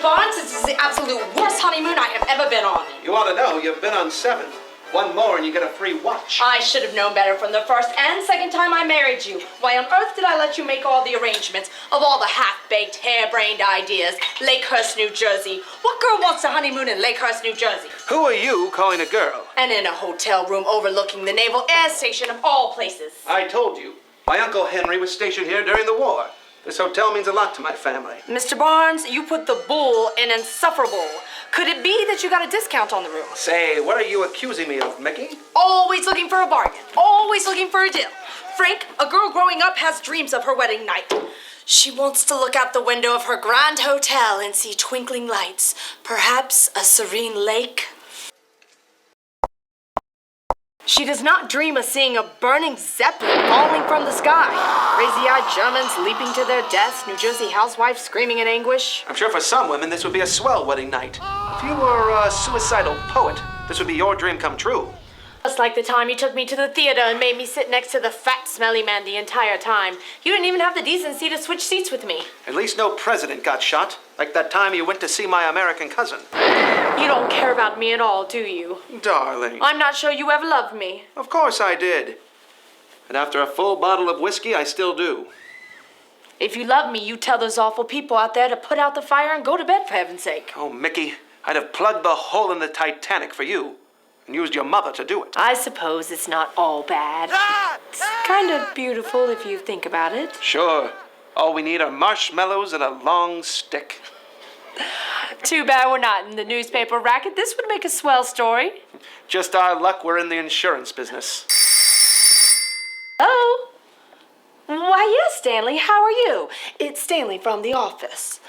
Barnes, this is the absolute worst honeymoon I have ever been on. You ought to know, you've been on 7. One more and you get a free watch. I should have known better from the first and second time I married you. Why on earth did I let you make all the arrangements of all the half-baked, hair-brained ideas? Lakehurst, New Jersey. What girl wants to honeymoon in Lakehurst, New Jersey? Who are you calling a girl? And in a hotel room overlooking the Naval Air Station of all places. I told you. My Uncle Henry was stationed here during the war. This hotel means a lot to my family. Mr. Barnes, you put the bull in insufferable. Could it be that you got a discount on the room? Say, what are you accusing me of, Mickey? Always looking for a bargain. Always looking for a deal. Frank, a girl growing up has dreams of her wedding night. She wants to look out the window of her grand hotel and see twinkling lights. Perhaps a serene lake. She does not dream of seeing a burning Zeppelin falling from the sky. Crazy-eyed Germans leaping to their deaths, New Jersey housewives screaming in anguish. I'm sure for some women this would be a swell wedding night. If you were a suicidal poet, this would be your dream come true. Just like the time you took me to the theater and made me sit next to the fat, smelly man the entire time. You didn't even have the decency to switch seats with me. At least no president got shot, like that time you went to see my American cousin. You don't care about me at all, do you? Darling. I'm not sure you ever loved me. Of course I did. And after a full bottle of whiskey, I still do. If you love me, you tell those awful people out there to put out the fire and go to bed, for heaven's sake. Oh, Mickey, I'd have plugged the hole in the Titanic for you. And used your mother to do it. I suppose it's not all bad. It's kind of beautiful if you think about it. Sure. All we need are marshmallows and a long stick. Too bad we're not in the newspaper racket. This would make a swell story. Just our luck we're in the insurance business. Oh. Why, yes, Stanley. How are you? It's Stanley from the office.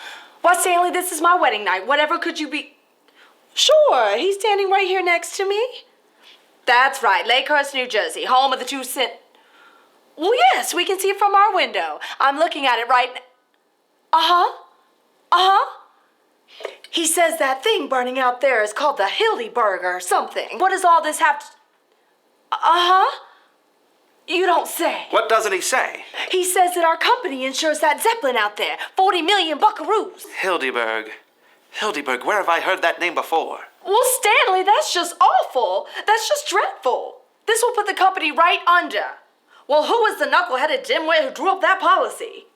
Why, Stanley, this is my wedding night. Whatever could you be... Sure, he's standing right here next to me. That's right, Lakehurst, New Jersey, home of the 2 cent... Well, yes, we can see it from our window. I'm looking at it right now. Uh-huh. Uh-huh. He says that thing burning out there is called the Hindenburg or something. What does all this have to... Uh-huh. You don't say. What doesn't he say? He says that our company insures that Zeppelin out there. 40 million buckaroos. Hindenburg. Hindenburg, where have I heard that name before? Well, Stanley, that's just awful. That's just dreadful. This will put the company right under. Well, who was the knuckle-headed dimwit who drew up that policy?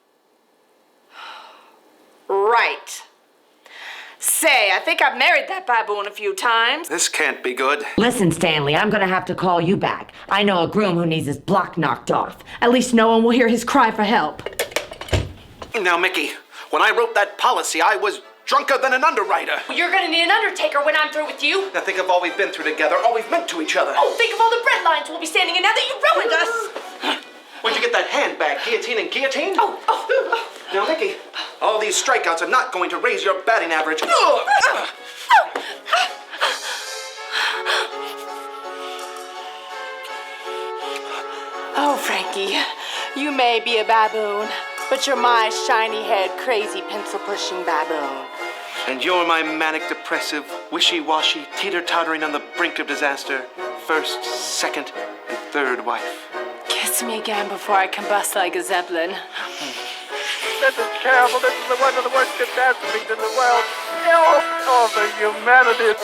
Right. Say, I think I've married that baboon a few times. This can't be good. Listen, Stanley, I'm gonna have to call you back. I know a groom who needs his block knocked off. At least no one will hear his cry for help. Now, Mickey, when I wrote that policy, I was drunker than an underwriter. You're gonna need an undertaker when I'm through with you. Now think of all we've been through together, all we've meant to each other. Oh, think of all the bread lines we'll be standing in now that you ruined us. Where'd you get that handbag? Guillotine and guillotine? Oh. Now, Mickey, all these strikeouts are not going to raise your batting average. Oh, Frankie, you may be a baboon, but you're my shiny-haired, crazy, pencil-pushing baboon. And you're my manic-depressive, wishy-washy, teeter-tottering on the brink of disaster, first, second, and third wife. Kiss me again before I combust like a Zeppelin. This is terrible. This is one of the worst catastrophes in the world. Hell over humanity.